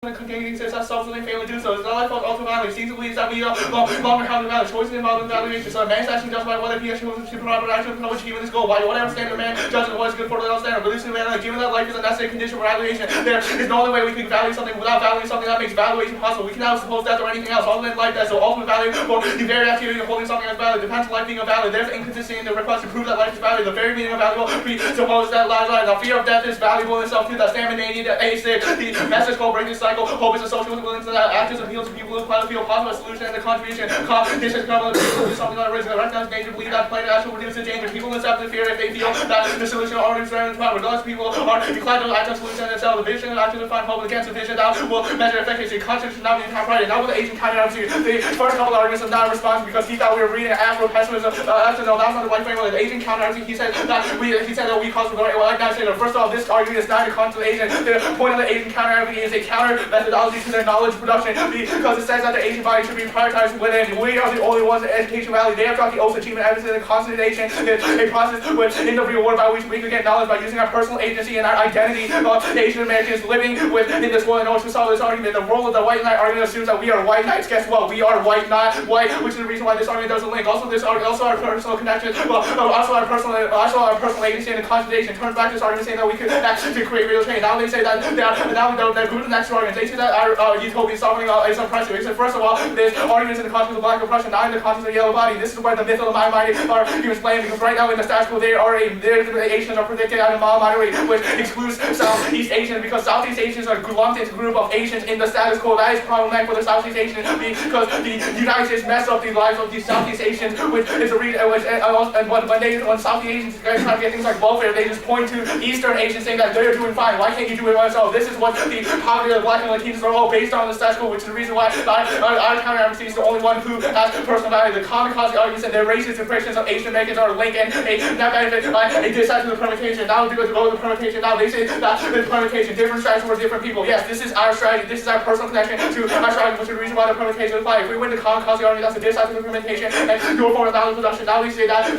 Continuing to success self-fulfilling family do so. It's not like fault ultimately. Seems to believe that we longer have the value. Choices involved in evaluation. So a man's action justified whether he actually wants to provide action to achieving this goal. Why whatever standard man judges what is good for the standard. Releasing the man like given that life is a necessary condition for evaluation. There is no other way we can value something without valuing something that makes valuation possible. We cannot suppose death or anything else other than life that. So ultimate value for the very activity of holding something as value depends on life being a value. There's inconsistency in the request to prove that life is valuable. The very meaning of valuable presupposes that life. Now fear of death is valuable in itself too. That stamina, the A6, the message called breaking the cycle. Hope is a social willing to that actors appeal to people who feel positive solution and the contribution. Competition comes to something on the risk. Recognize danger, believe that plan actually reduces danger. People accept the fear if they feel that the solution already surrounded by regardless people are inclined to act on solution themselves. The vision and action to find hope against the vision that will measure effectively. Conscience should not be incorporated. Now with the Asian counteradvocacy, the first couple of arguments of non-response because he thought we were reading Afro-pessimism. That's not the right framework. The Asian counteradvocacy, he said that we cause regard. Well, like I said, first of all, this argument is not a contra Asian. The point of the Asian counteradvocacy is a counter methodology to their knowledge production because it says that the Asian body should be prioritized within. We are the only ones in education value. They have got the oath achievement evidence and consolidation. A process which in the real world by which we can get knowledge by using our personal agency and our identity of Asian Americans living within this world. In order to solve this argument, the role of the white knight argument assumes that we are white knights. Guess what? We are white, not white, which is the reason why this argument doesn't link. Also, this argument, also our personal connection, also our personal agency and consolidation turns back to this argument saying that we could actually create real change. Now they say that the group of next arguments, they say that our utopian suffering is oppressive. They said first of all, this argument is in the context of black oppression, not in the context of the yellow body. This is where the myth of the mind are explained because right now in the status quo the Asians are predicted at a minority which excludes Southeast Asians because Southeast Asians are lumped into a group of Asians in the status quo. That is problematic for the Southeast Asians because the United States messed up the lives of these Southeast Asians, which is a reason. When Southeast Asians try to get things like welfare, they just point to Eastern Asians saying that they're doing fine. Why can't you do it yourself? This is what the poverty of black and Latinos are all based on the status quo, which is the reason why our counteradvocacy is the only one who has personal value. The Kamikaze arguments and their racist impressions of Asian Americans are linked and that benefit by a dislike to the permutation. Now to go to the permutation. Now they say that the permutation, different strategies for different people. Yes, this is our strategy. This is our personal connection to our strategy, which is the reason why the permutation applies. If we win the Kamikaze argument, that's a dislike to the permutation and do a form of value production. Now they say that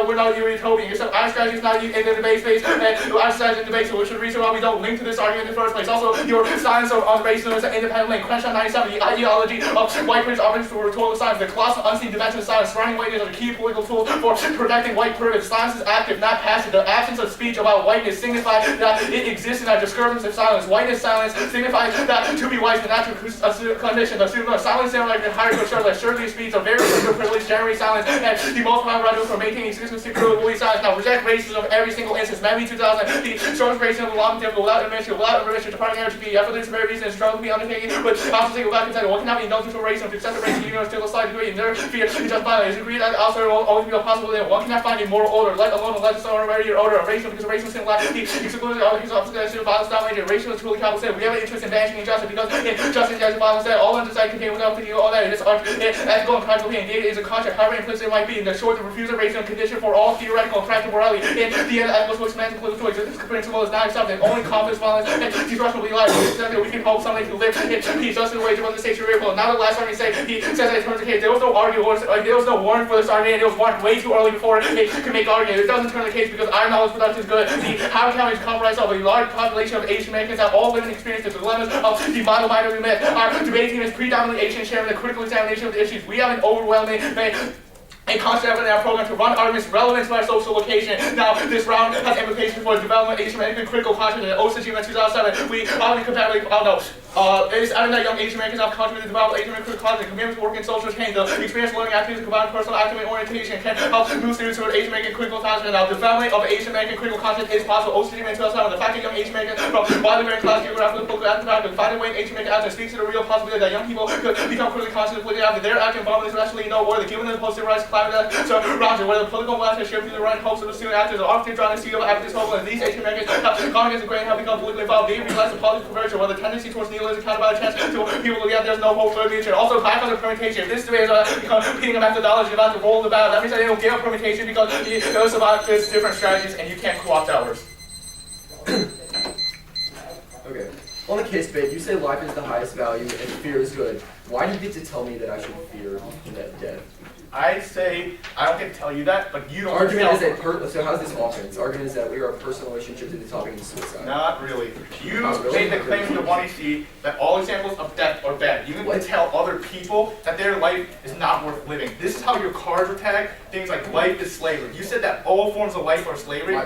we're not utopian. Except our strategy is not in the debate space and our strategy in debate, so which is the reason why we don't link to this argument in the first place. Also, your science on race is an independent link. Question 97, the ideology of white privilege offers for total science. The colossal unseen dimension of science surrounding whiteness are the key political tool for protecting white privilege. Science is active, not passive. The absence of speech about whiteness signifies that it exists in our disturbance of silence. Whiteness silence signifies that to be white is the natural condition. The silence sound like the higher culture that surely speech of very privilege generate silence and the most powerful radical for maintaining existence securely silence. Now reject racism in every single instance. Maybe 2000, the strongest racism of long term without admission, departing RFD for this very reason, struggle to be undertaken, but also take without consent. One cannot be indulged to racism to accept the racism even to a slight degree. And their fear is just violence. It's agreed that also will always be a possibility. One cannot find a moral order, let alone a legislative order of racism, because racism is like the exclusion of his opposite violence dominated. Racism is truly capital said. We have an interest in banishing injustice because injustice is violence said. All undesired contain without thinking all that. It's ethical and practical pain. Data is a contract, however implicit it might be. In the short, the refusal of racism condition for all theoretical and practical morality. In the end, ethical switch man political choice. This principle is not accepted. Only confidence, violence, and destruction will be life. We can hope someday to live in peace, just in the way to run the state career. Now the last time he said that in terms of case, there was no argument, there was no warrant for this argument, it was warranted way too early before it could make argument. It doesn't turn the case because our knowledge production is good. The Howard County is comprised of a large population of Asian Americans that all live and experience the dilemmas of the model minority myth. Our debate team is predominantly Asian, sharing the critical examination of the issues. We have an overwhelming a concept in our program to run arguments relevant to our social location. Now, this round has implications for the development of Asian American critical consciousness. In OSA in 2007, we obviously comparatively, it's out of that young Asian Americans have contributed to develop Asian American critical consciousness, commitment to work in social change. The experience learning activities combined personal academic orientation can help move students toward Asian American critical consciousness. Now, the development of Asian American critical consciousness is possible. OSA in 2007, the fact that young Asian Americans from widely varying class, geographical, political, academic, find a way in Asian American actions speaks to the real possibility that young people could become critically conscious politically after their active involvement is rationally noteworthy, given the posted rights climate so Roger, where the political class has shifted to the right hopes of the student actors are often trying to see activists hope and these Asian Americans have Congress and Greenhill have become politically involved. They realize the political conversion where the tendency towards nihilism countered by the chance to people believe there's no hope for the future. Also, back on the permutation. If this debate is competing a methodology about the role of the battle, that means that they don't give up permutation because it goes about this different strategies and you can't co-opt ours. Okay. On the case bit, you say life is the highest value and fear is good. Why do you get to tell me that I should fear death? I say, I don't get to tell you that, but you don't Argument is that, so how's this offense? Argument is that we are a personal relationship to the topic of suicide. Not really. You made the claim in the 1AC that all examples of death are bad. You can tell other people that their life is not worth living. This is how your cards are tagged, things like life is slavery. You said that all forms of life are slavery.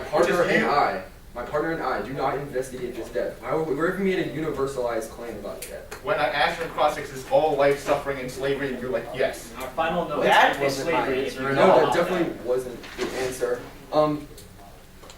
My partner and I do not investigate this death. Where have you made a universalized claim about death? When I asked you in cross-sex, is all life suffering and slavery, and you're like, yes. Our final note that is slavery. No, that definitely wasn't the answer.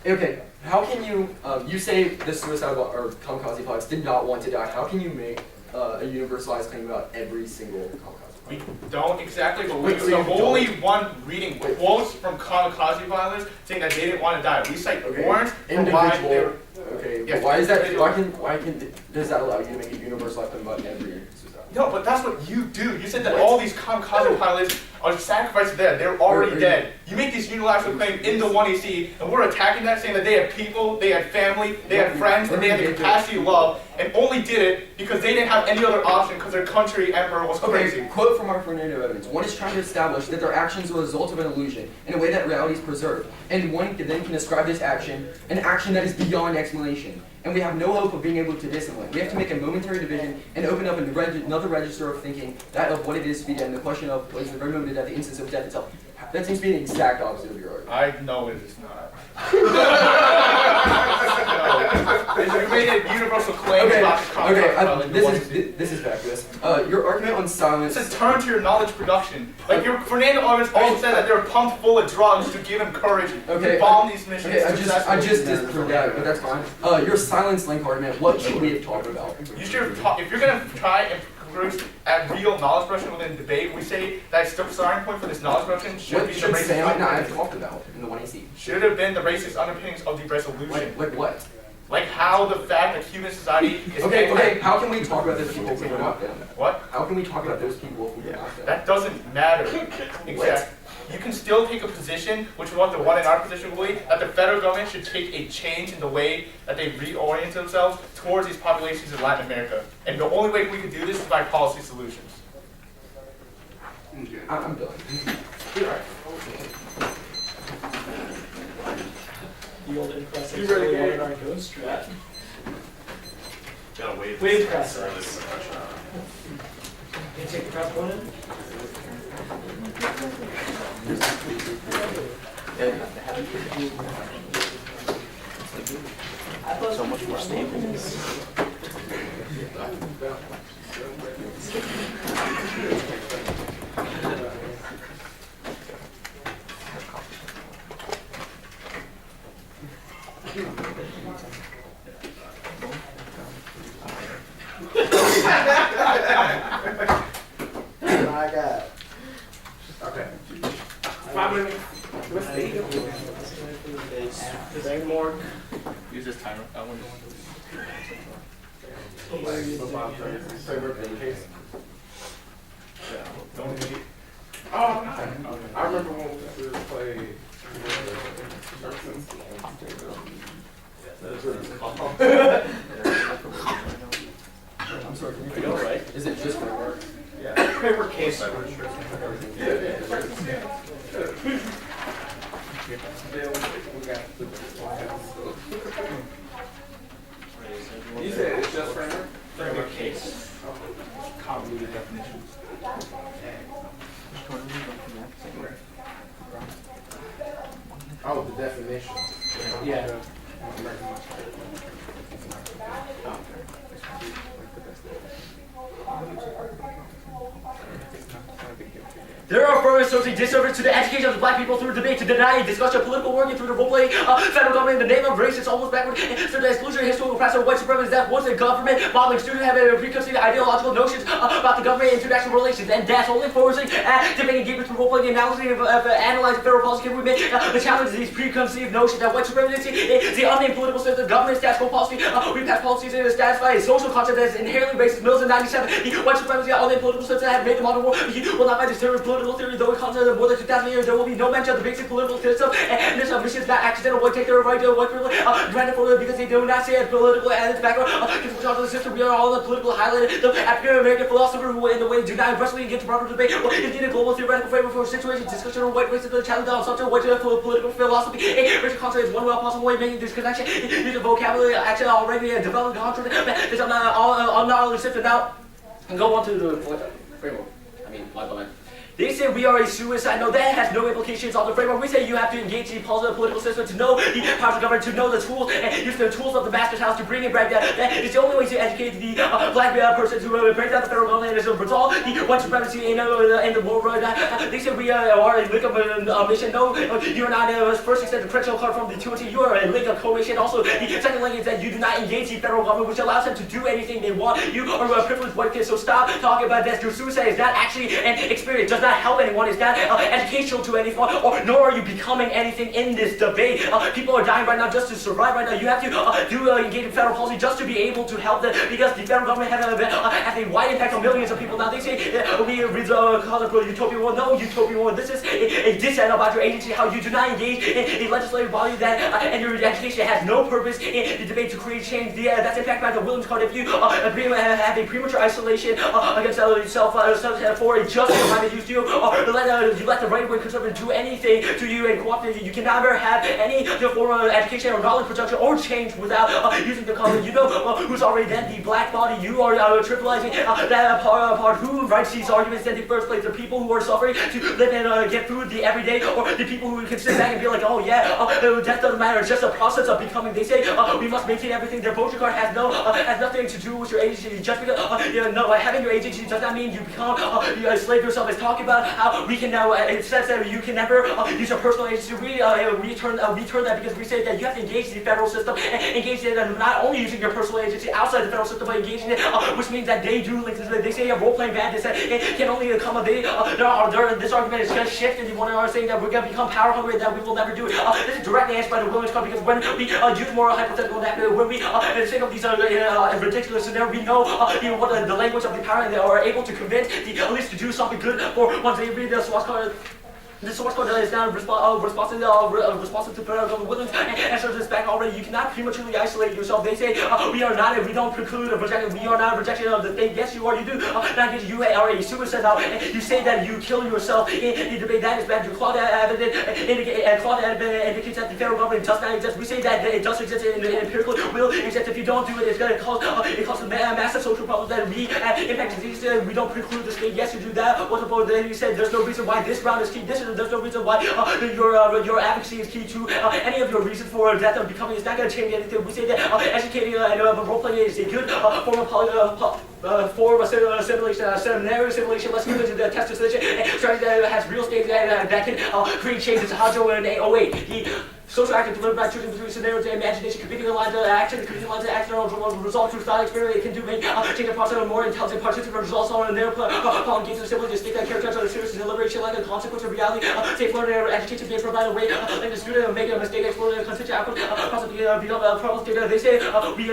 Okay, how can you, you say the suicide or kamikaze pilots did not want to die. How can you make a universalized claim about every single kamikaze pilot? We don't exactly, but we're the only one reading quotes from kamikaze pilots saying that they didn't want to die. We cite warrants for why they were. Okay, yes, but why is that? Why can does that allow you to make a universalized claim about every suicide? No, but that's what you do. You said that all these kamikaze pilots are sacrificed dead. They're already dead. You make this unilateral claim in the 1AC, and we're attacking that, saying that they have people, they had family, they had friends, and they had the capacity to love, and only did it because they didn't have any other option because their country emperor was crazy. Okay, quote from our Fernando evidence. One is trying to establish that their actions are a result of an illusion in a way that reality is preserved, and one then can ascribe this action an action that is beyond explanation. And we have no hope of being able to discipline. We have to make a momentary division and open up another register of thinking, that of what it is to be dead, and the question of what is the very moment of death, the instance of death itself. That seems to be the exact opposite of your argument. I know it is not. You made a universal claim about the this is vacuous. Your argument on silence. It's a turn to your knowledge production. Like Fernando always also said that they were pumped full of drugs to give him courage to bomb these missions. Okay, I just disproved that, but that's fine. Your silence link argument. What should we have talked about? You should have talked. If you're gonna try and produce a real knowledge production within debate, we say that starting point for this knowledge production should be the racist. Sam and I have talked about in the 1AC? Should have been the racist underpinnings of the resolution. Like what? Like how the fact that Cuban society is okay. How can we talk about those people if we're not them? What? How can we talk about those people if we're not them? That doesn't matter. Exactly. You can still take a position, which is what the one in our position will believe, that the federal government should take a change in the way that they reorient themselves towards these populations in Latin America. And the only way we can do this is by policy solutions. I'm done. The old in-process. You ready to go? Our ghost strat. Gotta wait. Wave process. Can you take the press one in? So much more stable. I got. Okay. 5 minutes. What's the eagle? More. Use this timer. I wonder. Oh, no. I remember when we used to play. I'm sorry, can you Are you alright? Is it just gonna work? Yeah. Paper case. You said it's just framework? Paper case. Can't read the definition. Oh, the definition. Yeah. There are affirmative socially disservice to the education of the black people through debate, to deny discussion of political working through the role-playing federal government in the name of race. It's almost backward. So the exclusionary historical practice of white supremacy that once the government modeling students have a preconceived ideological notions about the government and international relations, and that's only focusing at debating engagement through role-playing analysis of analyzing federal policy. Can we make the challenge of these preconceived notions that white supremacy is the unnamed political system of government, statistical policy. We pass policies to satisfy a social concept that is inherently racist. Mills in '97, the white supremacy, unnamed political system that have made the modern world will not find this political political theory, though it considered more than 2,000 years, there will be no mention of the basic political system, and this mission is not accidental. White take their right to white privilege, granted for them because they do not see it political and its background. Because of the system, we are all the political highlighted. The African American philosopher who, in the way, do not aggressively engage in proper debate, or indeed a global theoretical framework for situation, discussion on white racism, challenge on subject white political philosophy. Racial concept is one possible way of making this connection. Use the vocabulary, action already developed concept. This I'm not only sifted out. And go on to the framework. My comment. They say we are a suicide. No, that has no implications on the framework. We say you have to engage the positive political system to know the powers of government, to know the tools, and use the tools of the master's house to bring it back down. That is the only way to educate the black person to break down the federal government and to resolve the white supremacy in the world. They say we are a link of mission. No, you are not first extend the credential card from the 202. You are a link of commission. Also, the second link is that you do not engage the federal government, which allows them to do anything they want. You are a privileged white kid, so stop talking about that. Your suicide is not actually an experience. Does not help anyone. It's not educational to anyone, or nor are you becoming anything in this debate. People are dying right now just to survive right now. You have to engage in federal policy just to be able to help them, because the federal government has a wide impact on millions of people. Now they say we call it utopia war. No utopia war. This is a dissent about your agency, how you do not engage in a legislative body that and your education has no purpose in the debate to create change. That's in fact by the Williams Card. If you have a premature isolation against yourself for a just environment used to you, you let the right-wing conservative do anything to you and co-opt you. You can never have any form of education or knowledge production or change without using the color. You know who's already then the black body. You are trivializing that part. Who writes these arguments in the first place? The people who are suffering to live and get food the everyday, or the people who can sit back and be like, oh yeah, death doesn't matter. It's just a process of becoming. They say we must maintain everything. Their voter card has nothing to do with your agency. Just because having your agency does not mean you become a slave yourself. It's talking about how we can now, it says that you can never use your personal agency. We return that because we say that you have to engage the federal system, and engage in not only using your personal agency outside the federal system, but engaging it, which means that they do link to this. They say a role-playing bad, they say it can only come a day. This argument is going to shift, and you are saying that we're going to become power hungry, and that we will never do it. This is directly answered by the Williams Card, because when we use more hypothetical, when we think of these ridiculous scenarios, we know what the language of the power, and they are able to convince at least to do something good for once they read the source card. The source code is now responsive to federal government Williams, and so this back already. You cannot prematurely isolate yourself. They say we don't preclude a rejection. We are not a rejection of the thing. Yes, you are. You do. You are a suicide. You say that you kill yourself in the debate. That is bad. Your Claude evidence indicates that the federal government does not exist. We say that it does exist in empirical will exist. If you don't do it, it's going to cause massive social problems that we impact disease. We don't preclude the state. Yes, you do that. What about then you said there's no reason why this round is key. There's no reason why your advocacy is key to any of your reasons for death of becoming. It's not going to change anything. We say that educating and role-playing is a good form of simulation, less good to the test decision, strategy that has real states that can create changes. Hajo in 08. Social action delivered by choosing between scenarios and imagination, competing lines of action, result through thought experience. It can do make change the process of more intelligent participant results on their upon engagement simply to state that characterize of the serious deliberation like a consequence of reality. Safe learning or education being provided way like the student make a mistake, explore the constituent output, possibly become problems data. They say we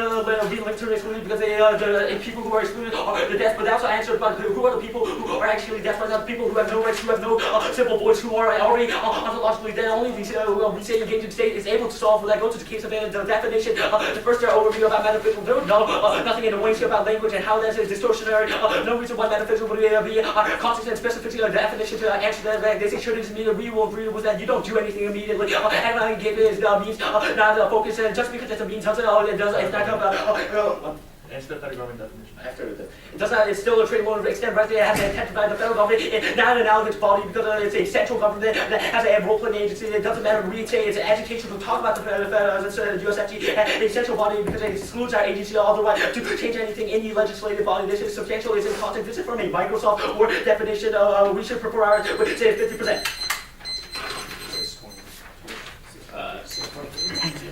link to excluded because the people who are excluded are the deaf, but they also answered about who are the people who are actually deaf, the people who have no rights, who have no simple voice, who are already ontologically dead. Only these we say engaging state is able to solve that. Go to the case of the definition. The first overview about metaphysical. There was nothing in the way about language and how that is distortionary. No reason why metaphysical would be context and specificity of definition to answer that. They say should it mean we will agree with that. You don't do anything immediately. And engagement is means not focus. And just because it's a means doesn't it does it's not about. It's the federal government definition. After it does not. It's still a trade mode of extent right there. It has to intensify the federal government. It's not an analogous body because it's a central government that has a role-playing agency. It doesn't matter. We say it's an education to talk about the USFG, a central body because it excludes our agency otherwise to change anything in the legislative body. This is substantial. It's in context. This is from a Microsoft Word definition. We should prefer our say 50%. Thank you.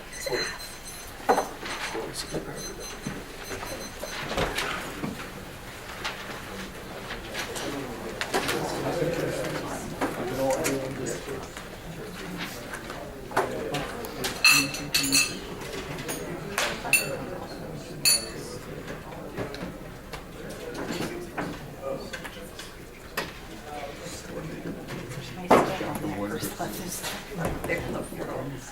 Let's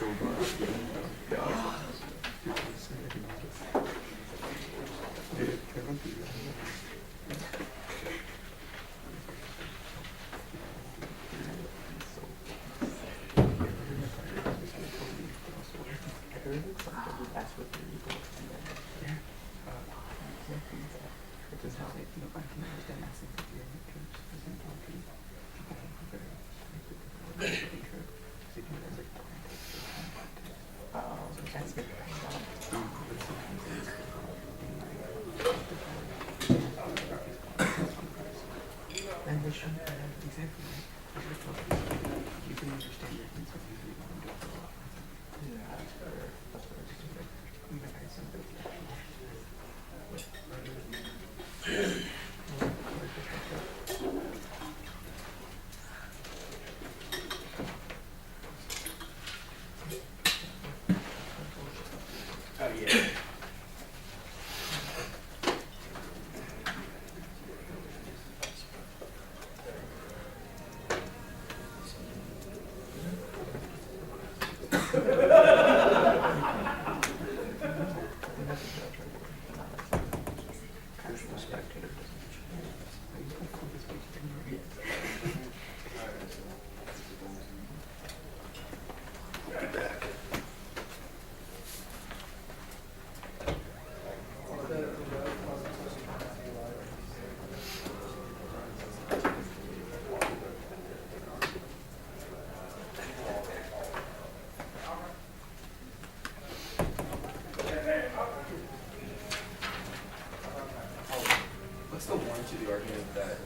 go one to the argument that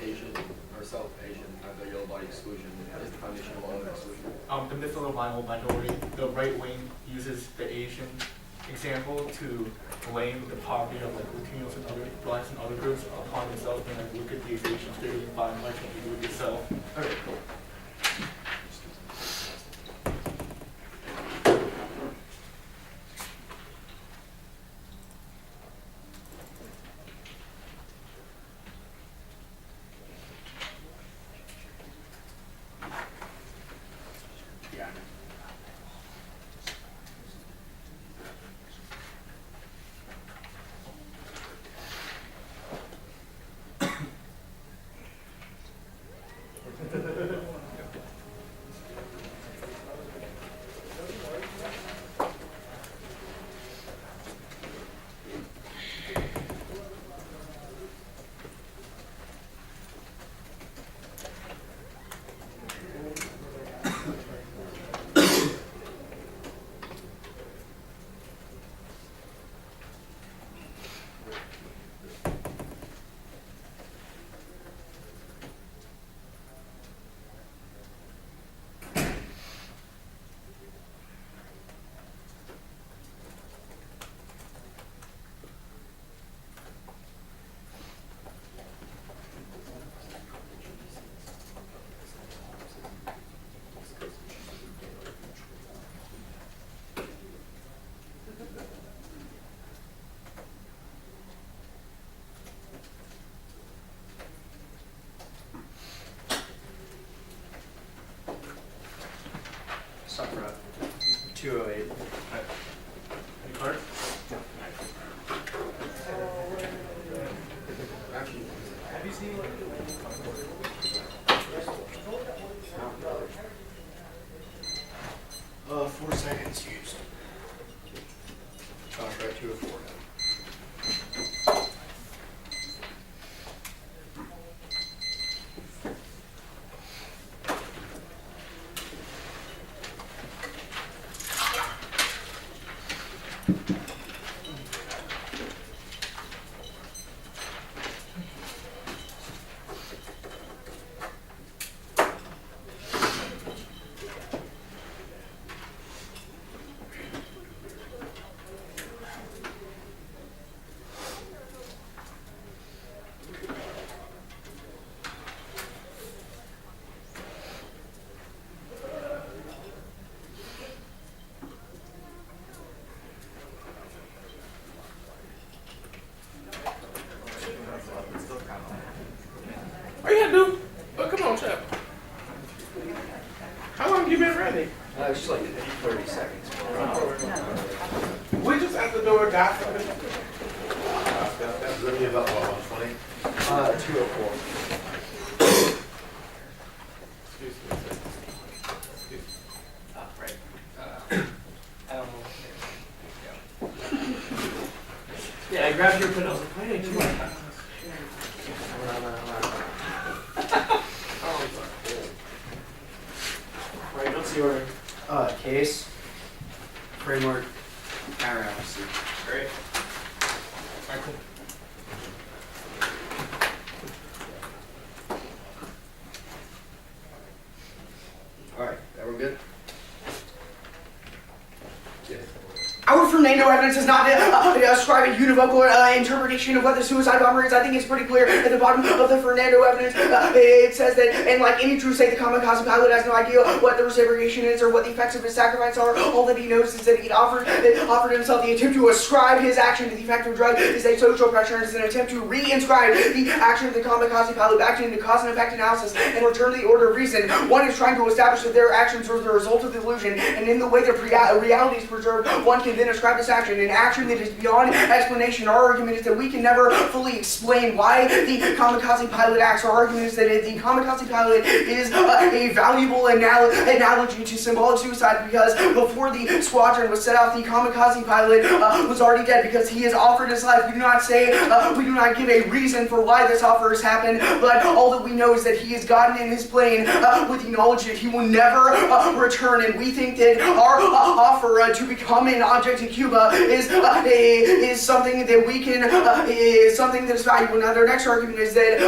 Asian or South Asian have the yellow body exclusion is the foundation of all other exclusion. The mythological minority, the right wing uses the Asian example to blame the poverty of like Latinos and other blacks and other groups upon themselves, and like look at these Asians, they're doing fine, why can't you do it yourself? Okay, cool. Suffer 208. Any card? Have you seen? 4 seconds used. Contract 204 now. 204. Excuse me. Right. I don't know. Yeah, I grabbed your pen. I was like, why did I do that? Right, what's your case, framework, counteradvocacy? Great. Alright, cool. Alright, everyone good? Our Fernando evidence does not ascribe a univocal interpretation of what the suicide bomber is. I think it's pretty clear at the bottom of the Fernando evidence. It says that, and like any true state, the kamikaze pilot has no idea what the reciprocation is or what the effects of his sacrifice are. All that he knows is that he offered himself. The attempt to ascribe his action to the effective drug is a social pressure and is an attempt to re-inscribe the action of the kamikaze pilot back into cause and effect analysis and return to the order of reason. One is trying to establish that their actions are the result of the illusion, and in the way that reality is preserved, one can then ascribe this action, an action that is beyond explanation. Our argument is that we can never fully explain why the kamikaze pilot acts. Our argument is that the kamikaze pilot is a valuable analogy to symbolic suicide, because before the squadron was set out, the kamikaze pilot was already dead because he has offered his life. We do not say, we do not give a reason for why this offer has happened, but all that we know is that he has gotten in his plane with the knowledge that he will never return, and we think that our offer to become an object in Cuba is something that we can is something that is valuable. Now, their next argument is that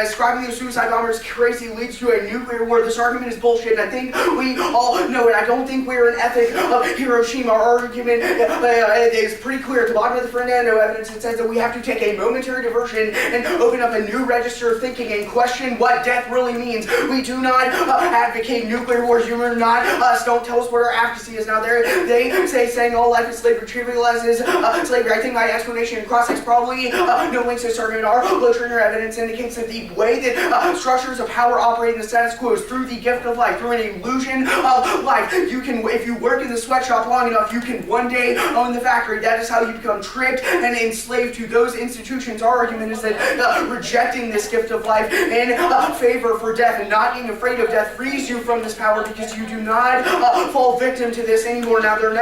ascribing the suicide bombers crazy leads to a nuclear war. This argument is bullshit, and I think we all know it. I don't think we're an ethic of Hiroshima. Our argument is pretty clear. At the bottom of the Fernando evidence, it says that we have to take a momentary diversion and open up a new register of thinking and question what death really means. We do not advocate nuclear wars. You are not us. Don't tell us what our advocacy is. Now, they say saying all life is slavery trivializes slavery. I think my explanation in cross-ex probably no links to this argument. Our literature evidence indicates that the way that structures of power operate in the status quo is through the gift of life, through an illusion of life. You can, if you work in the sweatshop long enough, you can one day own the factory. That is how you become tricked and enslaved to those institutions. Our argument is that rejecting this gift of life in favor for death and not being afraid of death frees you from this power, because you do not fall victim to this anymore. Now, their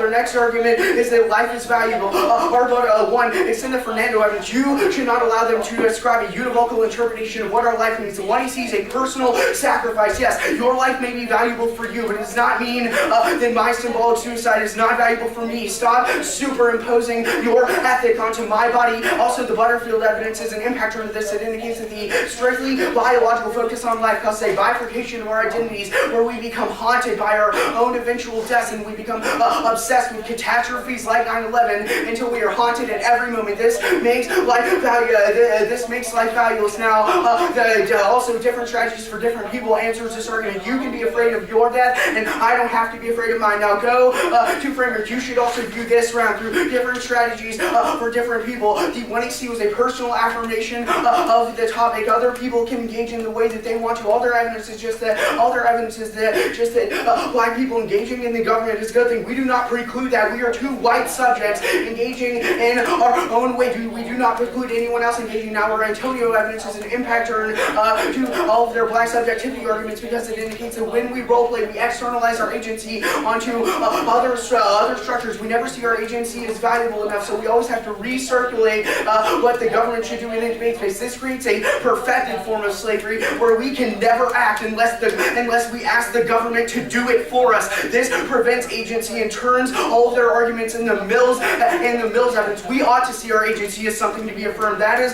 next argument is that life is valuable. One, it's in the Fernando evidence. You should not allow them to ascribe a univocal interpretation of what our life means. The one he sees a personal sacrifice. Yes, your life may be valuable for you, but it does not mean that my symbolic suicide is not valuable for me. Stop superimposing your ethic onto my body. Also, the Butterfield evidence is an impactor of this. It indicates that the strictly biological focus on life causes a bifurcation of our identities, where we become haunted by our own eventual deaths, and we become obsessed with catastrophes like 9/11 until we are haunted at every moment. This makes life valueless. Now, also different strategies for different people answers this argument. You can be afraid of your death, and I don't have to be afraid of mine. Now, go to framework. You should also view this round through different strategies for different people. The 1AC was a personal affirmation of the topic. Other people can engage in the way that they want to. All their evidence is just that black people engaging in the government is a good thing. We do not preclude that. We are two white subjects engaging in our own way. We do not preclude anyone else engaging. Now, our Antonio evidence is an impactor to all of their black subjectivity arguments, because it indicates that when we roleplay, we externalize our agency onto other structures. We never see our agency as valuable enough, so we always have to recirculate what the government should do in the debate space. This creates a perfected form of slavery where we can never act unless we ask the government to do it for us. This prevents agency and turns all of their arguments in the Mills evidence. We ought to see our agency as something to be affirmed. That is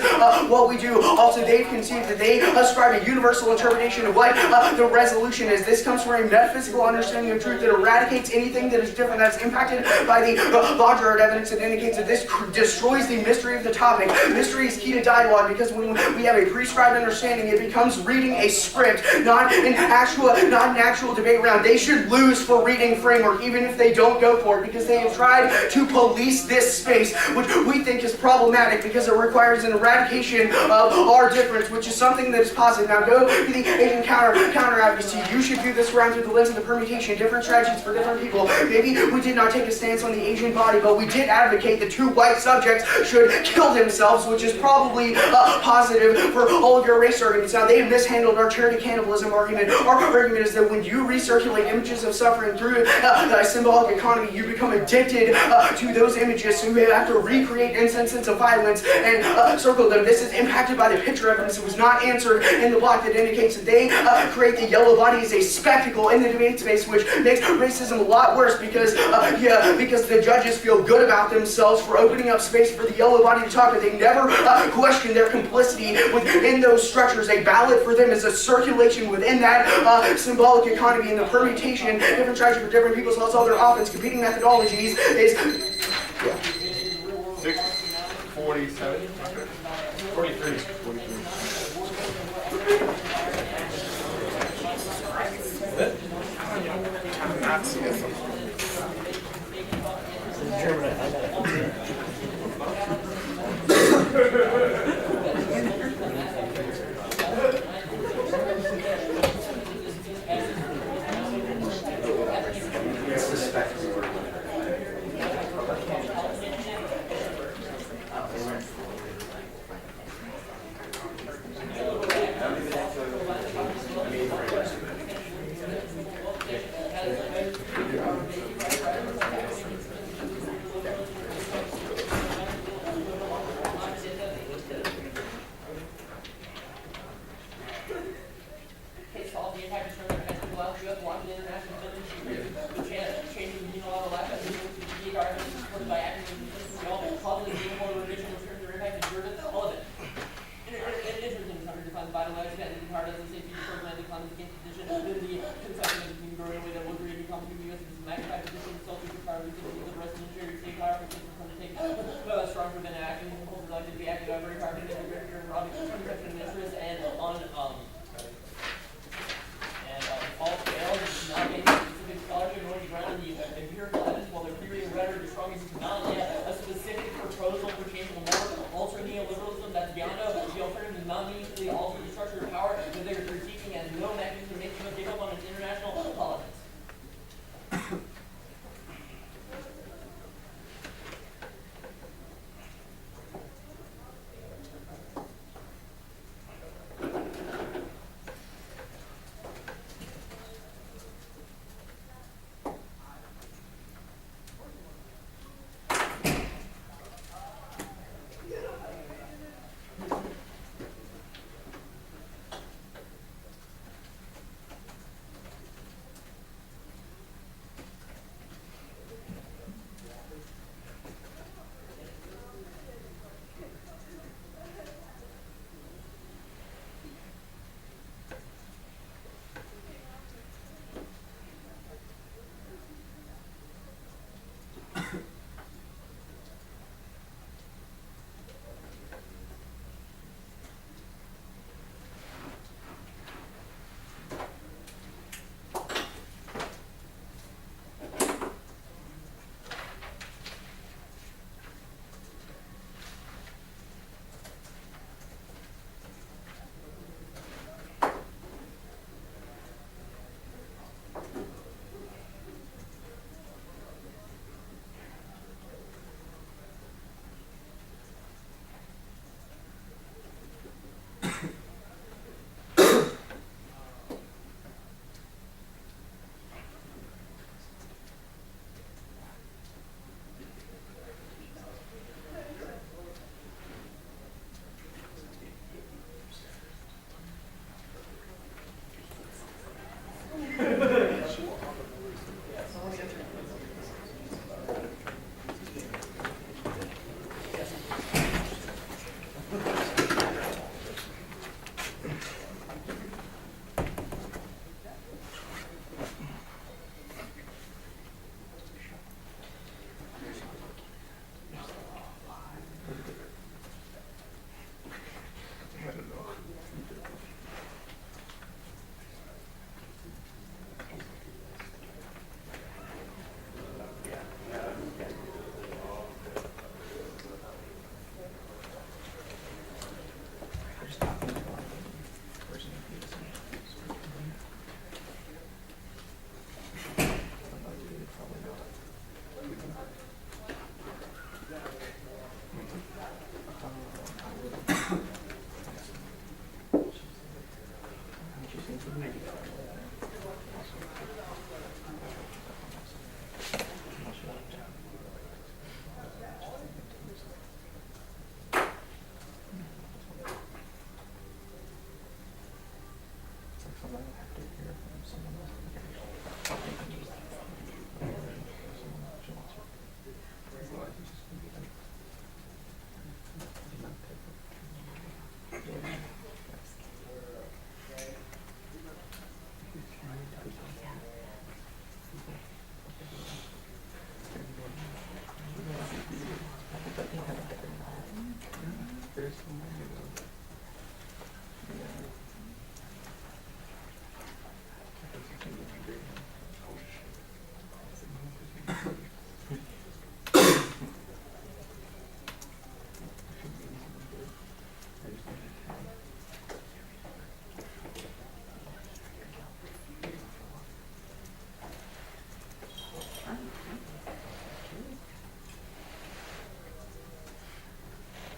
what we do. Also, they've conceived that they ascribe a universal interpretation of what the resolution is. This comes from a metaphysical understanding of truth that eradicates anything that is different, that is impacted by the Baudrillard evidence. It indicates that this destroys the mystery of the topic. Mystery is key to dialogue, because when we have a prescribed understanding, it becomes reading a script, not an actual debate round. They should lose for reading framework, even if they don't go for it, because they they have tried to police this space, which we think is problematic because it requires an eradication of our difference, which is something that is positive. Now go to the Asian counter-advocacy. You should view this around through the lens of the permutation, different strategies for different people. Maybe we did not take a stance on the Asian body, but we did advocate the 2 white subjects should kill themselves, which is probably positive for all of your race arguments. Now they have mishandled our charity cannibalism argument. Our argument is that when you recirculate images of suffering through the symbolic economy, you become addicted to those images, so you have to recreate instances of violence and circle them. This is impacted by the picture evidence that was not answered in the block that indicates that they create the yellow body as a spectacle in the debate space, which makes racism a lot worse because the judges feel good about themselves for opening up space for the yellow body to talk, but they never question their complicity within those structures. A ballot for them is a circulation within that symbolic economy, and the permutation, different strategy for different people, so that's all their offense, competing methodologies is... Yeah. 647. 43.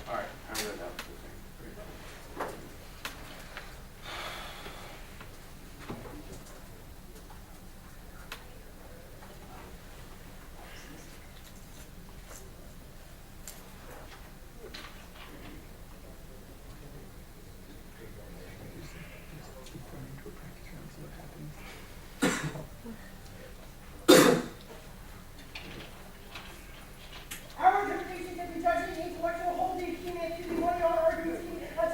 Alright, I read that. Our interpretation that the judge needs intellectual holding accumulated to be one of our arguments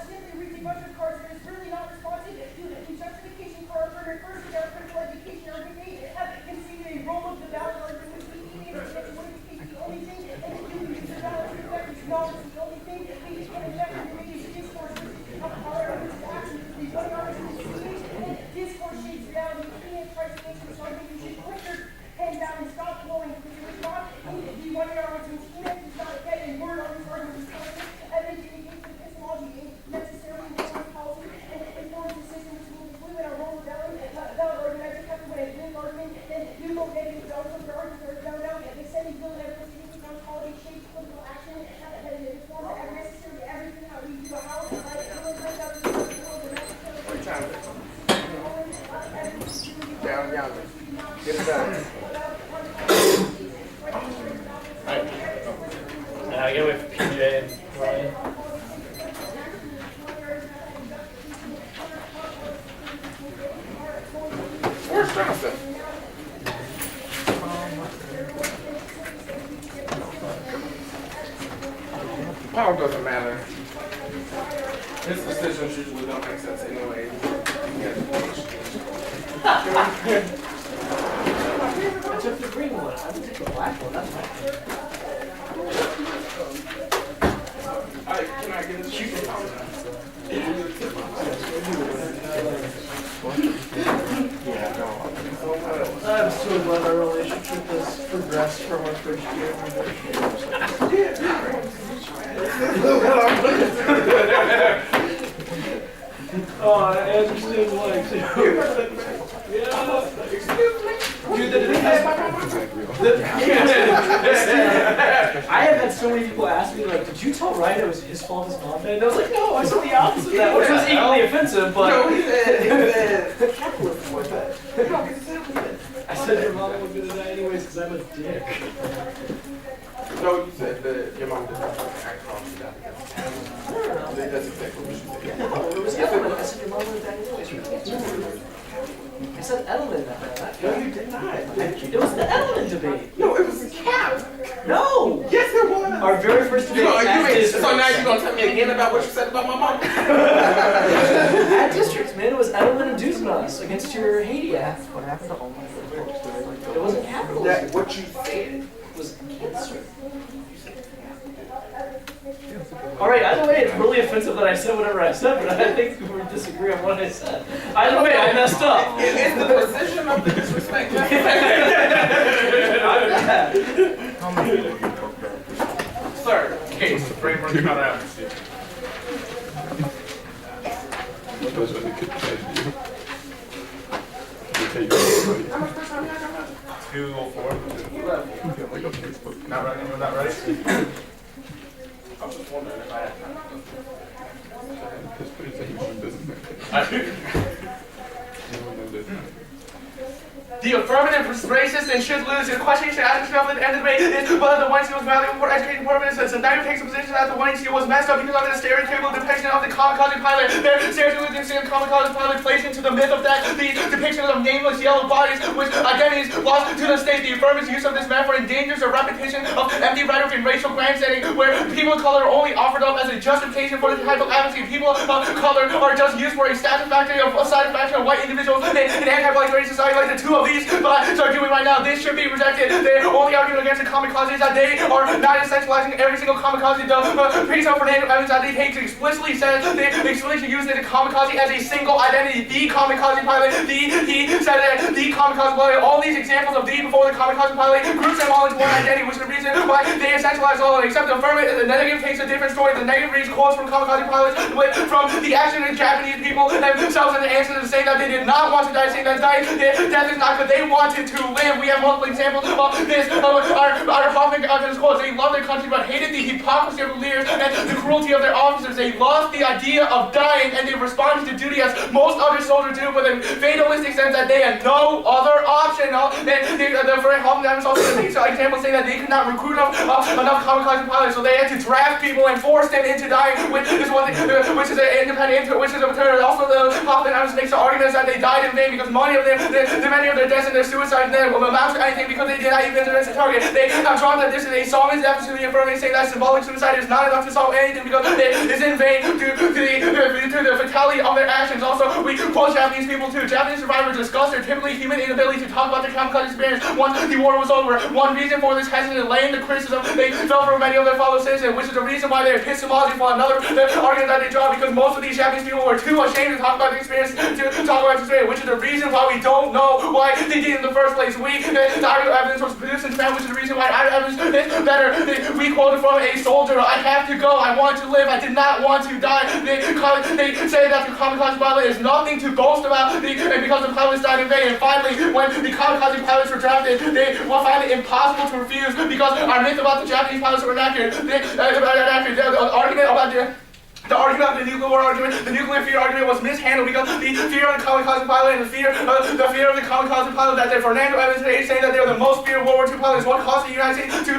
simply reads a bunch of cards that is really not responsive to the justification for our further first of our critical education argument have conceded a roll of the ballot argument which we need to get one education the only thing and to do is the ballot effect is knowledge the only thing that we can affect and make is discourse our arguments to action the one argument is and discourse shapes reality we can't try to answer this argument we should put your pen down and stop blowing because it was not the one argument is not a head and word on this argument is collected evidence indicates that epistemology necessarily informs policy and informs the system which means if we win our role of valid argument after when it's an argument then you go negative results of your argument or no they send you build evidence indicates quality shapes political action that it informs necessarily everything how we do a house Down. Get it back. And I get with PJ and Ryan. Where's Johnson? Oh, it doesn't matter. His decisions usually don't make sense anyway. I took the green one. I would take the black one. That's fine. Can I get a shoot? I'm so glad our relationship has progressed from our first year. Oh, I understand why too. Yeah. Excuse me? I have had so many people ask me, like, did you tell Ryan it was his fault his mom died? And I was like, no, I said the opposite of that, which was equally offensive, but... No, he said capitalism was that. I said your mom was gonna die anyways because I'm a dick. No, you said that your mom did not act wrong to that. That's exactly what you said. No, it was Edelman. I said your mom would have died anyways. I said Edelman that night. No, you did not. It was the Edelman debate. No, it was a cap. No! Yes, it was. Our very first debate So now you're going to tell me again about what you said about my mom? at districts, man. It was Edelman and Duznas against your Haiti act. What happened to all my folks? It wasn't capitalism. That what you said. It was cancer. Alright, either way, it's really offensive that I said whatever I said, but I think we disagree on what I said. Either way, I messed up. It's the precision of the disrespect. Sir, case, framework, counteradvocacy. How much time you got? 204. Not ready? You're not ready? I was just wondering if I had time. The affirmative is racist and should lose. The question you should ask yourself at the end of the debate is whether the Weinstein was valuable for educating purposes. And now you take a position that the Weinstein was messed up because of the stereotypical depiction of the kamikaze pilot. Their stereotypical depiction of kamikaze pilot plays into the myth of that. The depiction of nameless yellow bodies, which identities lost to the state. The affirmative use of this metaphor endangers the repetition of empty rhetoric and racial grandstanding, where people of color are only offered up as a justification for the type of advocacy. People of color are just used for a satisfaction of white individuals in an anti-black race society like the two of these these guys are doing right now. This should be rejected. Their only argument against the kamikaze is that they are not essentializing every single kamikaze. The piece of Fernando Evans that they take explicitly says they explicitly use the kamikaze as a single identity. The kamikaze pilot, he said that the kamikaze pilot, all these examples of the before the kamikaze pilot groups them all into one identity, which is the reason why they essentialize all of it. Except the affirmative, the negative takes a different story. The negative reads quotes from kamikaze pilots from the action of Japanese people themselves and the answer to say that they did not want to die, saying that death is not because they wanted to live. We have multiple examples of this. Our Hoffman quotes, they loved their country but hated the hypocrisy of the leaders and the cruelty of their officers. They loved the idea of dying and they responded to duty as most other soldiers do, but in fatalistic sense that they had no other option. The Hoffman also takes an example saying that they could not recruit enough kamikaze pilots, so they had to draft people and force them into dying, which is an independent, which is a terror. Also, the Hoffman makes the argument that they died in vain because many of their deaths and their suicides then will amount to anything because they did not even enter the target. They have drawn that this is a song is absolutely affirming, saying that symbolic suicide is not enough to solve anything because it is in vain due to the fatality of their actions. Also, we quote Japanese people too. Japanese survivors discuss their typically human inability to talk about their kamikaze experience once the war was over. One reason for this hesitant laying the criticism they felt from many of their fellow citizens, which is the reason why they're epistemological. Another argument that they draw because most of these Japanese people were too ashamed to talk about the experience, to talk about the experience, which is the reason why we don't know why they did in the first place. The audio evidence was produced in Japan, which is the reason why audio evidence is better. We quoted from a soldier, I have to go, I want to live, I did not want to die. They say that the kamikaze pilot is nothing to boast about because the pilots died in vain. And finally, when the kamikaze pilots were drafted, they will find it impossible to refuse because our myth about the Japanese pilots were inaccurate. The argument of the nuclear war argument, the nuclear fear argument was mishandled because the fear of the kamikaze pilot and the fear of the kamikaze pilot that Fernando Evans today is saying that they were the most feared World War II pilots. What caused the United States to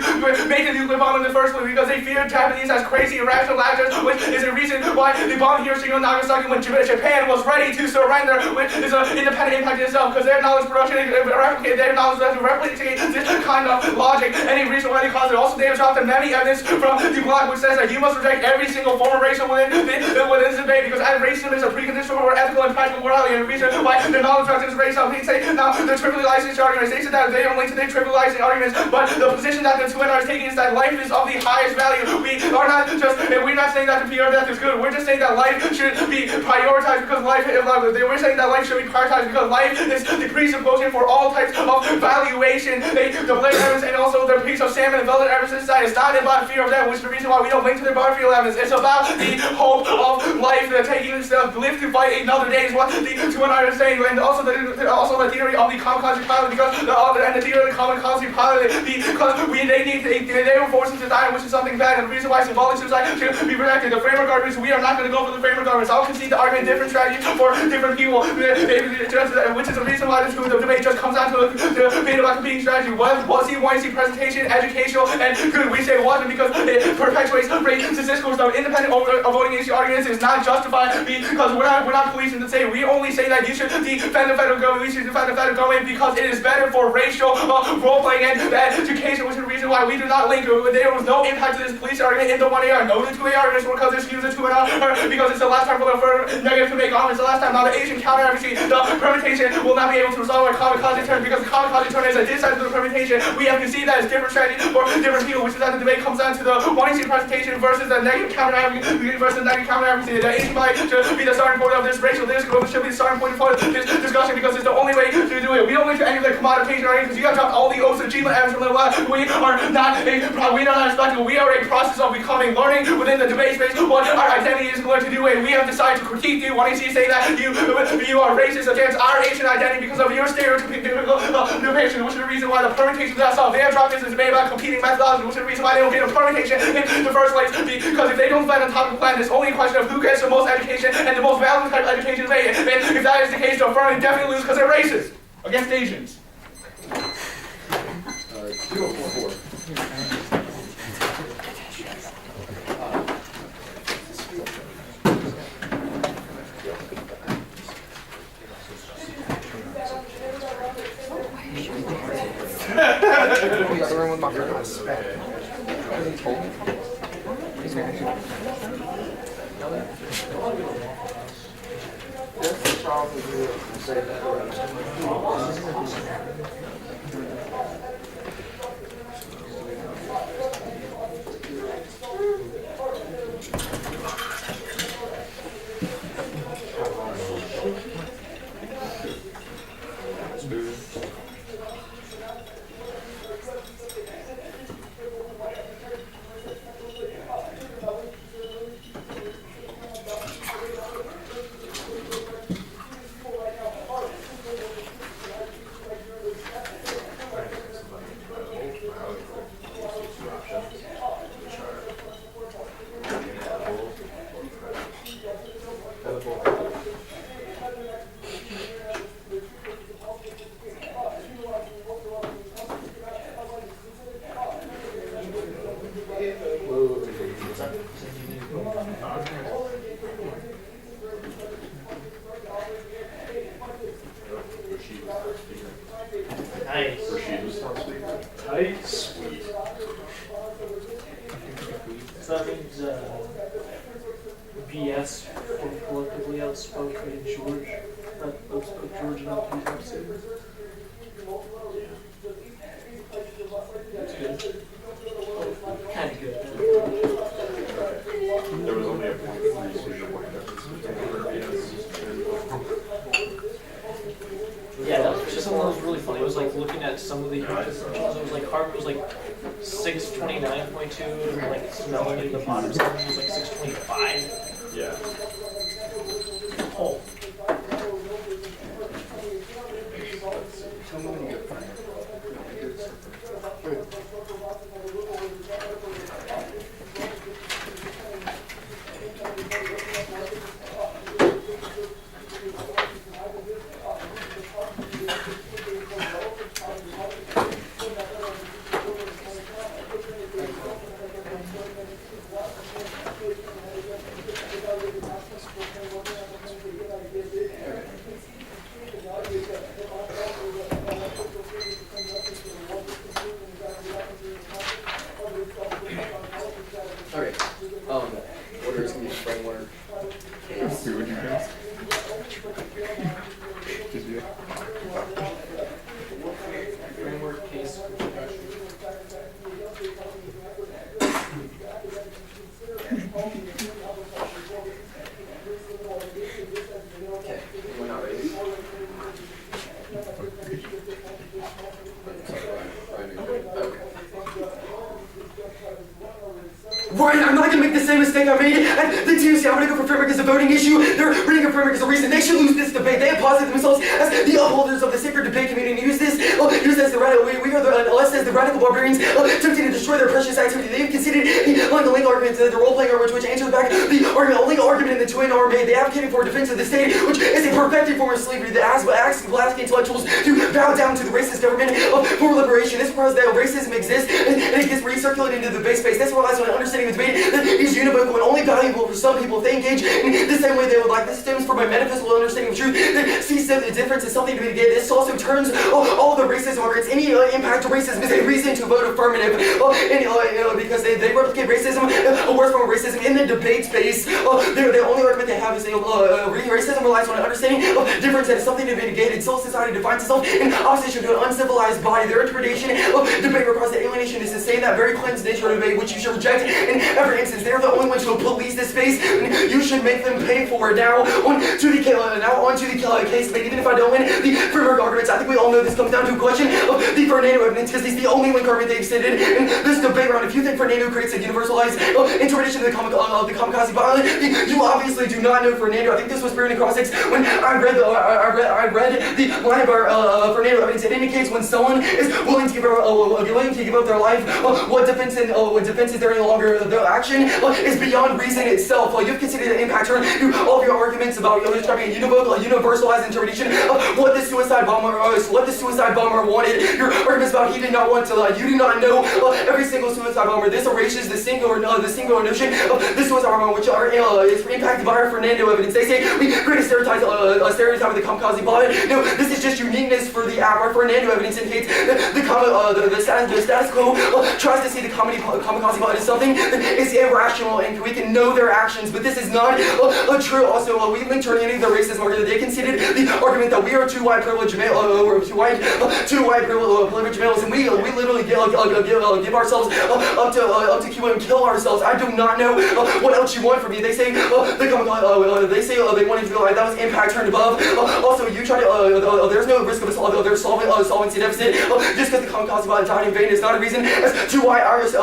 make the nuclear bomb in the first place? Because they feared Japanese as crazy, irrational actors, which is the reason why they bombed Hiroshima and Nagasaki when Japan was ready to surrender, which is an independent impact in itself because their knowledge production, their knowledge to replicate this kind of logic. Any reason why they caused it. Also, they have dropped many evidence from the block which says that you must reject every single form of racial within this debate because racism is a precondition for ethical and practical morality, and the reason why the knowledge doctrine is racial. They say now the trivializing arguments. They said that they don't link to their trivializing arguments, but the position that the twin are taking is that life is of the highest value. We're not saying that the fear of death is good. We're just saying that life should be prioritized because life is love. We're saying that life should be prioritized because life is the presupposition for all types of valuation. The Blake evidence and also the piece of salmon and velvet evidence society is not about fear of death, which is the reason why we don't link to their battlefield evidence. It's about the hope of life, taking stuff, live to fight another day is what the two and I are saying, and also the theory of the kamikaze pilot because the theory of the kamikaze pilot because they were forced into dying, which is something bad, and the reason why symbolic suicide should be protected. The framework arguments, we are not going to go for the framework arguments. I'll concede the argument different strategies for different people, which is the reason why the debate just comes down to the debate about competing strategy. Was he wanting to see presentation, educational, and good? We say it wasn't because it perpetuates racist discourse of independent voting issue arguments is not justified because we're not policing to say. We only say that you should defend the federal government. We should defend the federal government because it is better for racial role playing and education, which is the reason why we do not link. There was no impact to this police argument in the 1AR, no to 2A arguments because it's used to 2AR because it's the last time for the negative to make comments. The last time now the Asian counteradvocacy, the permutation will not be able to resolve our Kamikaze Turn because the Kamikaze Turn is a disadvantage to the permutation. We have to see that as different strategies for different people, which is that the debate comes down to the wanting to see presentation versus the negative counteradvocacy versus the negative counteradvocacy. The Asian body should be the starting point of this racial discourse, should be the starting point for this discussion because it's the only way to do it. We don't need to any of the commodification arguments because you have dropped all the oaths of achievement evidence from the left. We are not expecting. We are a process of becoming, learning within the debate space what our identity is going to do, and we have decided to critique you wanting to say that you are racist against our Asian identity because of your stereotypical notation, which is the reason why the permutations that solved. They have dropped this debate about competing methodology, which is the reason why they don't get a permutation in the first place because if they don't find on top of the plan, it's only a question of who gets the most education and the most valuable type of education made. And if that is the case, the affirmative definitely lose because they're racist against Asians. 044. We got the room with my friend. He's probably say that. Nice. Tight. Sweet. So that means BS for collectively outspoken in George. Outspoke George and LP. That's good. Kind of good. There was only a 0.3 speaker point difference between Yeah, that was just something that was really funny. It was like looking at some of the differences. It was like Harvard was like 629.2, and like Symbolic, the bottom section was like 625. Yeah. Oh. Tell me when you get fired. Order is going to be framework case. Who would you cast? Just you. Framework case. Okay, we're not ready. Ryan, I'm not going to make the same mistake I made at the TUC. I'm going to go for framework as a voting issue. They're reading a framework as a reason they should lose this debate. They have posited themselves as the upholders of the sacred debate community and use this, as the radical, we are the, us as the radical barbarians, attempting to destroy their precious activity. They've conceded along the legal arguments, the role-playing argument, which answers back the argument, legal argument in the twin are made. They advocated for defense of the state, which is a perfected form of slavery that asks black intellectuals to bow down to the racist government for liberation. This requires that racism exists and it gets recirculated into the base space. This relies on understanding the debate that is univocal and only valuable for some people if they engage in the same way they would like. This stems from my metaphysical understanding of truth that sees the difference as something to be negated. This also turns all the racism arguments, any impact to racism is a reason to vote affirmative. Because they replicate racism, a worse form of racism in the debate space. The only argument they have is racism relies on an understanding of difference that is something to be negated. Civil society defines itself in opposition to an uncivilized body. Their interpretation of debate requires the alienation to sustain that very cleansed nature of debate, which you should reject in every instance. They're the only ones who police this space, and you should make them pay for it. Now on to the case debate. Even if I don't win the framework arguments, I think we all know this comes down to a question of the Fernando evidence, because he's the only link argument they extended in this debate round. If you think Fernando creates a universalized interpretation of the Kamikaze violence, you obviously do not know Fernando. I think this was Byrd and Cross when I read the line of Fernando evidence. It indicates when someone is willing to give up their life, what defense is there any longer? The action is beyond reason itself. You've considered the impact turn to all of your arguments about describing a universalized interpretation of what the suicide bomber wanted. Your arguments about he did not want to you do not know every single suicide bomber. This erases the singular notion of the suicide bomber, which is impacted by our Fernando evidence. They say we create a stereotype of the Kamikaze bomber. No, this is just uniqueness for the app. Our Fernando evidence indicates the status quo tries to see the Kamikaze bomber as something that is irrational and we can know their actions, but this is not true. Also, we linked terminating the racist argument. They conceded the argument that we are too white privileged male, too white privileged males, and we literally give ourselves up to Cuba and kill ourselves. I do not know what else you want from me. They say they wanted to be like that was impact turned above. Also, you try to there's no risk of their solvency deficit just because the Kamikaze pilot died in vain is not a reason. As to why ours,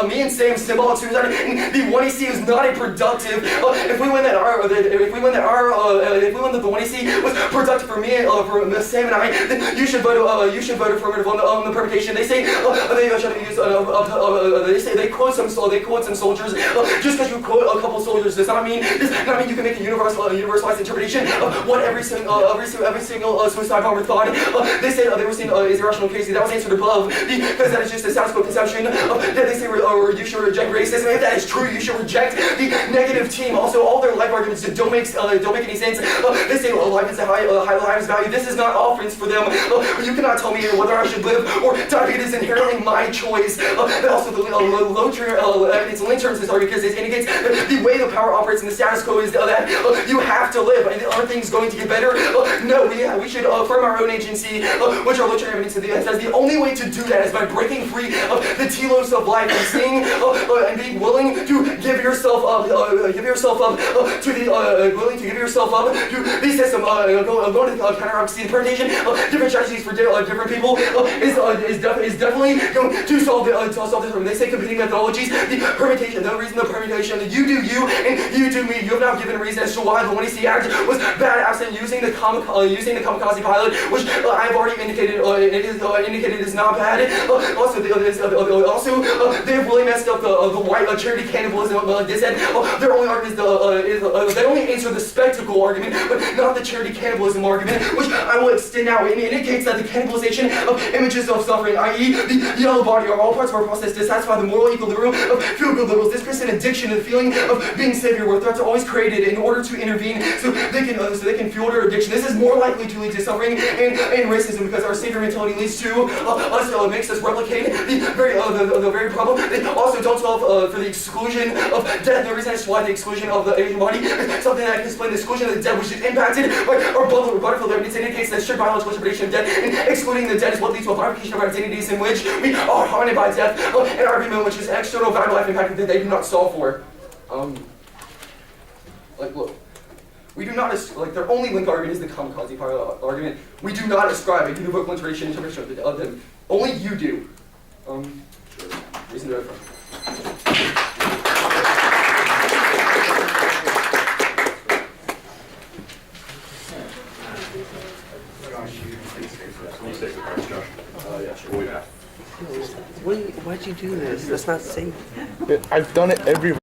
me and Sam Symbolic suicide and the 1AC is not a productive. If we win that the 1AC was productive for me, for Sam and I, then you should vote affirmative on the permutation. They say they quote some soldiers. Just because you quote a couple soldiers does not mean you can make a universalized interpretation of what every single suicide bomber thought. They say they were saying is irrational crazy. That was answered above because that is just a status quo conception. That they say you should reject racism. If that is true, you should reject the negative team. Also, all their life arguments don't make any sense. They say life is a high lives value. This is not offense for them. You cannot tell me whether I should live or die. It is inherently my choice. And also, the low evidence link terms this argument because it indicates that the way the power operates in the status quo is that you have to live. And are things going to get better? No, we should affirm our own agency, which our literature evidence says the only way to do that is by breaking free of the telos of life and seeing and being willing to give yourself up to the system. Going to counteradvocacy, the permutation of different strategies for different people is definitely going to solve this problem. They say competing methodologies, the reason the permutation, you do you and you do me. You have not given a reason as to why the 1AC Act was bad absent using the Kamikaze pilot, which I've already indicated is not bad. Also, they have really messed up the white charity cannibalism. They said their only argument is they only answer the spectacle argument, but not the charity cannibalism argument, which I will extend out. It indicates that the cannibalization of images of suffering, i.e., the yellow body, are all parts of our process to satisfy the moral equilibrium of feel-good liberals. This creates an addiction to the feeling of being savior, where threats are always created in order to intervene, so they can fuel their addiction. This is more likely to lead to suffering and racism because our savior mentality leads to makes us replicate the very problem. They also don't solve for the exclusion of death. The reason as to why the exclusion of the Asian body is something that can explain the exclusion of the dead, which is impacted by our Butterfield evidence indicates that strict biological interpretation of death and excluding the dead is what leads to a bifurcation of our identities in which we are haunted by death, and argument which is an external value life impact that they do not solve for. Look. We do not, their only link argument is the Kamikaze argument. We do not ascribe a univocal interpretation of them. Only you do. Sure. Reason to affirm. Yeah, sure. Why'd you do this? That's not safe. I've done it every